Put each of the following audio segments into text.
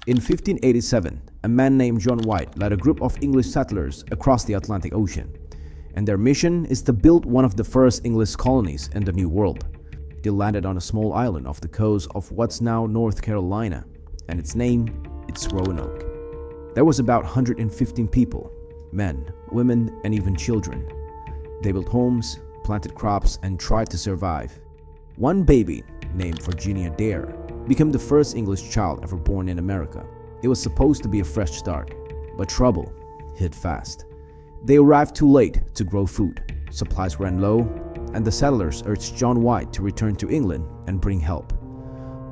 In 1587, a man named John White led a group of English settlers across the Atlantic Ocean, and their mission is to build one of the first English colonies in the New World. They landed on a small island off the coast of what's now North Carolina, and its name is Roanoke. There was about 115 people, men, women, and even children. They built homes, planted crops, and tried to survive. One baby, named Virginia Dare, became the first English child ever born in America. It was supposed to be a fresh start, but trouble hit fast. They arrived too late to grow food, supplies ran low, and the settlers urged John White to return to England and bring help.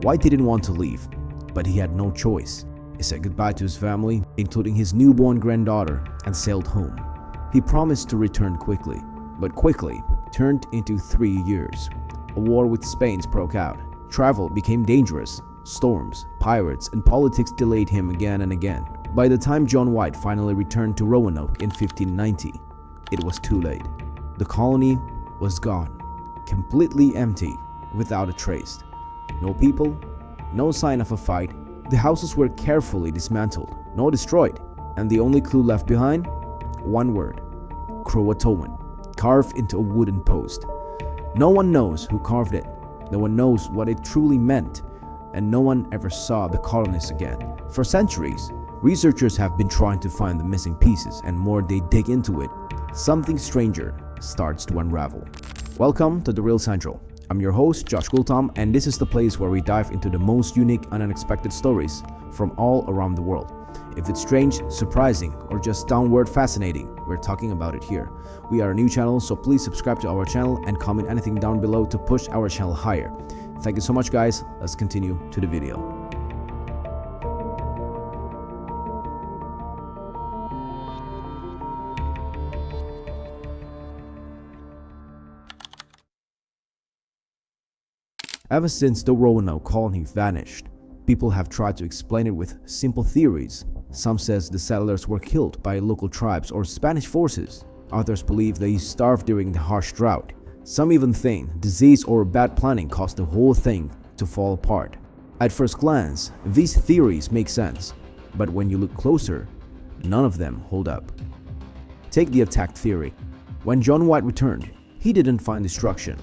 White didn't want to leave, but he had no choice. He said goodbye to his family, including his newborn granddaughter, and sailed home. He promised to return quickly, but quickly turned into 3 years. A war with Spain broke out. Travel became dangerous. Storms, pirates, and politics delayed him again and again. By the time John White finally returned to Roanoke in 1590, it was too late. The colony was gone, completely empty, without a trace. No people, no sign of a fight. The houses were carefully dismantled, no destroyed, and the only clue left behind? One word: Croatoan, carved into a wooden post. No one knows who carved it, no one knows what it truly meant, and no one ever saw the colonists again. For centuries, researchers have been trying to find the missing pieces, and more they dig into it, something stranger starts to unravel. Welcome to The Real Central. I'm your host, Josh Gultam, and this is the place where we dive into the most unique and unexpected stories from all around the world. If it's strange, surprising, or just downward fascinating, we're talking about it here. We are a new channel, so please subscribe to our channel and comment anything down below to push our channel higher. Thank you so much, guys. Let's continue to the video. Ever since the Roanoke colony vanished, people have tried to explain it with simple theories. Some says the settlers were killed by local tribes or Spanish forces. Others believe they starved during the harsh drought. Some even think disease or bad planning caused the whole thing to fall apart. At first glance, these theories make sense, but when you look closer, none of them hold up. Take the attack theory. When John White returned, he didn't find destruction.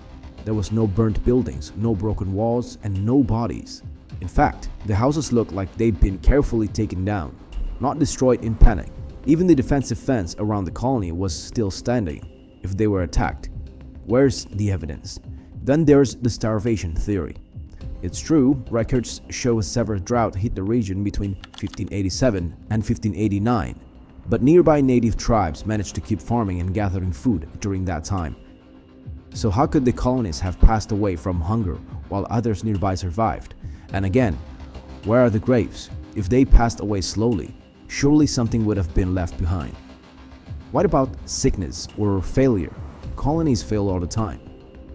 There was no burnt buildings, no broken walls, and no bodies. In fact, the houses looked like they'd been carefully taken down, not destroyed in panic. Even the defensive fence around the colony was still standing. If they were attacked, where's the evidence? Then there's the starvation theory. It's true, records show a severe drought hit the region between 1587 and 1589, but nearby native tribes managed to keep farming and gathering food during that time. So how could the colonists have passed away from hunger while others nearby survived? And again, where are the graves? If they passed away slowly, surely something would have been left behind. What about sickness or failure? Colonies fail all the time.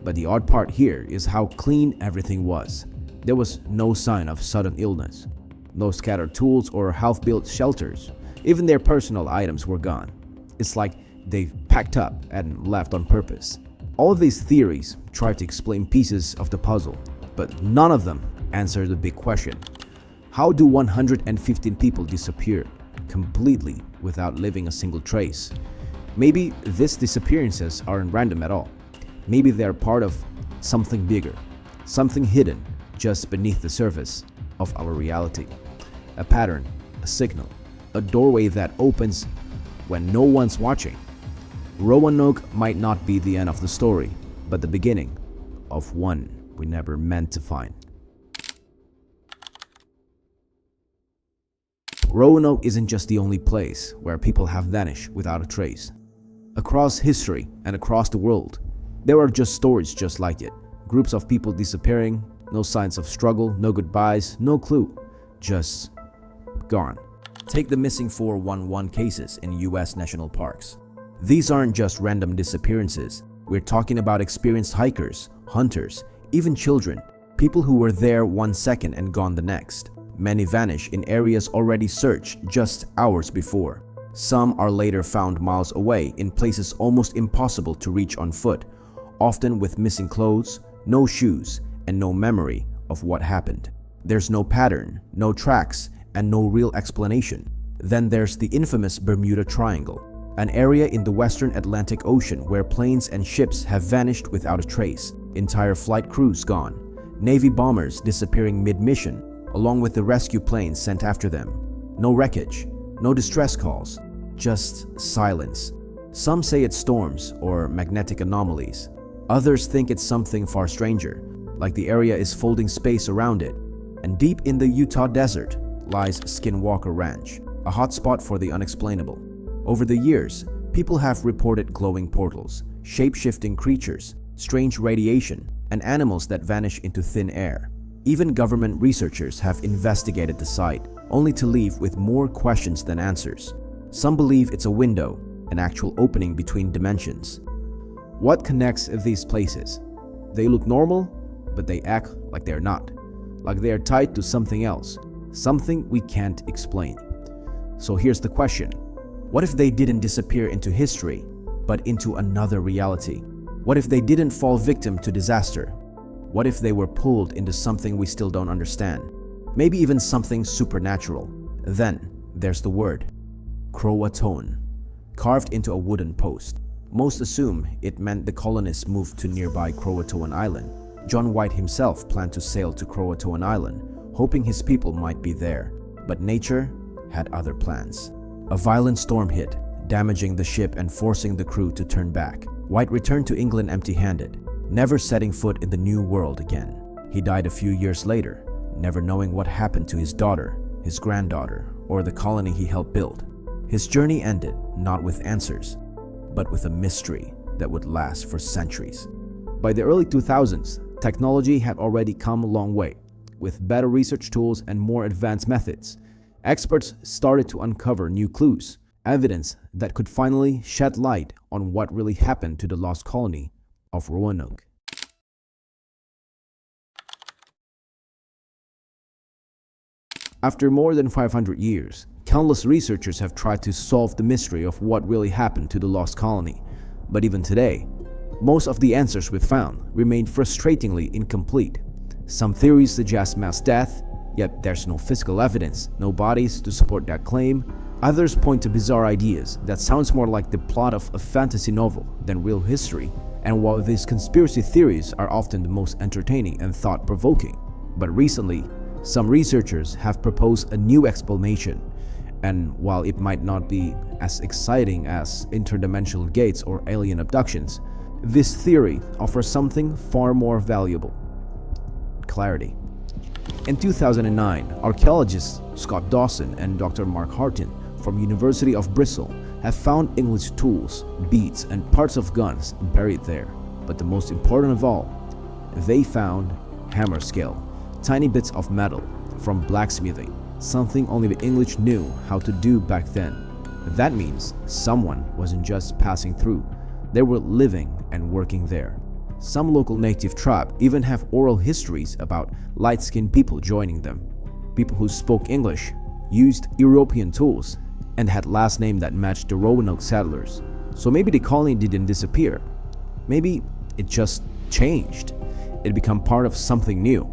But the odd part here is how clean everything was. There was no sign of sudden illness, no scattered tools or half-built shelters. Even their personal items were gone. It's like they packed up and left on purpose. All of these theories try to explain pieces of the puzzle, but none of them answer the big question. How do 115 people disappear completely without leaving a single trace? Maybe these disappearances aren't random at all. Maybe they're part of something bigger, something hidden just beneath the surface of our reality. A pattern, a signal, a doorway that opens when no one's watching. Roanoke might not be the end of the story, but the beginning of one we never meant to find. Roanoke isn't just the only place where people have vanished without a trace. Across history and across the world, there are just stories just like it. Groups of people disappearing, no signs of struggle, no goodbyes, no clue, just gone. Take the missing 411 cases in US national parks. These aren't just random disappearances. We're talking about experienced hikers, hunters, even children, people who were there 1 second and gone the next. Many vanish in areas already searched just hours before. Some are later found miles away in places almost impossible to reach on foot, often with missing clothes, no shoes, and no memory of what happened. There's no pattern, no tracks, and no real explanation. Then there's the infamous Bermuda Triangle, an area in the western Atlantic Ocean where planes and ships have vanished without a trace, entire flight crews gone, Navy bombers disappearing mid-mission, along with the rescue planes sent after them. No wreckage, no distress calls, just silence. Some say it's storms or magnetic anomalies. Others think it's something far stranger, like the area is folding space around it. And deep in the Utah desert lies Skinwalker Ranch, a hotspot for the unexplainable. Over the years, people have reported glowing portals, shape-shifting creatures, strange radiation, and animals that vanish into thin air. Even government researchers have investigated the site, only to leave with more questions than answers. Some believe it's a window, an actual opening between dimensions. What connects these places? They look normal, but they act like they're not. Like they are tied to something else, something we can't explain. So here's the question. What if they didn't disappear into history, but into another reality? What if they didn't fall victim to disaster? What if they were pulled into something we still don't understand? Maybe even something supernatural. Then there's the word, Croatoan, carved into a wooden post. Most assume it meant the colonists moved to nearby Croatoan Island. John White himself planned to sail to Croatoan Island, hoping his people might be there. But nature had other plans. A violent storm hit, damaging the ship and forcing the crew to turn back. White returned to England empty-handed, never setting foot in the New World again. He died a few years later, never knowing what happened to his daughter, his granddaughter, or the colony he helped build. His journey ended not with answers, but with a mystery that would last for centuries. By the early 2000s, technology had already come a long way. With better research tools and more advanced methods, experts started to uncover new clues, evidence that could finally shed light on what really happened to the lost colony of Roanoke. After more than 500 years, countless researchers have tried to solve the mystery of what really happened to the lost colony. But even today, most of the answers we've found remain frustratingly incomplete. Some theories suggest mass death, yet there's no physical evidence, no bodies to support that claim. Others point to bizarre ideas that sounds more like the plot of a fantasy novel than real history. And while these conspiracy theories are often the most entertaining and thought-provoking, but recently, some researchers have proposed a new explanation. And while it might not be as exciting as interdimensional gates or alien abductions, this theory offers something far more valuable: clarity. In 2009, archaeologists Scott Dawson and Dr. Mark Hartin from University of Bristol have found English tools, beads, and parts of guns buried there. But the most important of all, they found hammer scale, tiny bits of metal from blacksmithing, something only the English knew how to do back then. That means someone wasn't just passing through, they were living and working there. Some local native tribe even have oral histories about light-skinned people joining them. People who spoke English, used European tools, and had last names that matched the Roanoke settlers. So maybe the colony didn't disappear. Maybe it just changed. It became part of something new.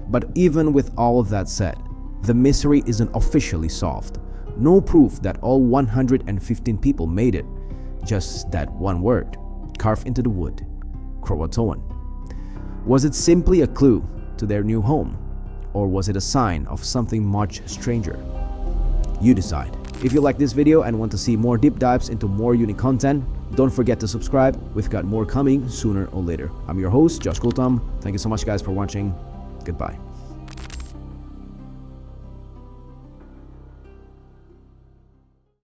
But even with all of that said, the mystery isn't officially solved. No proof that all 115 people made it. Just that one word, carved into the wood, Croatoan. Was it simply a clue to their new home? Or was it a sign of something much stranger? You decide. If you like this video and want to see more deep dives into more unique content, don't forget to subscribe. We've got more coming sooner or later. I'm your host, Josh Kultam. Thank you so much guys for watching. Goodbye.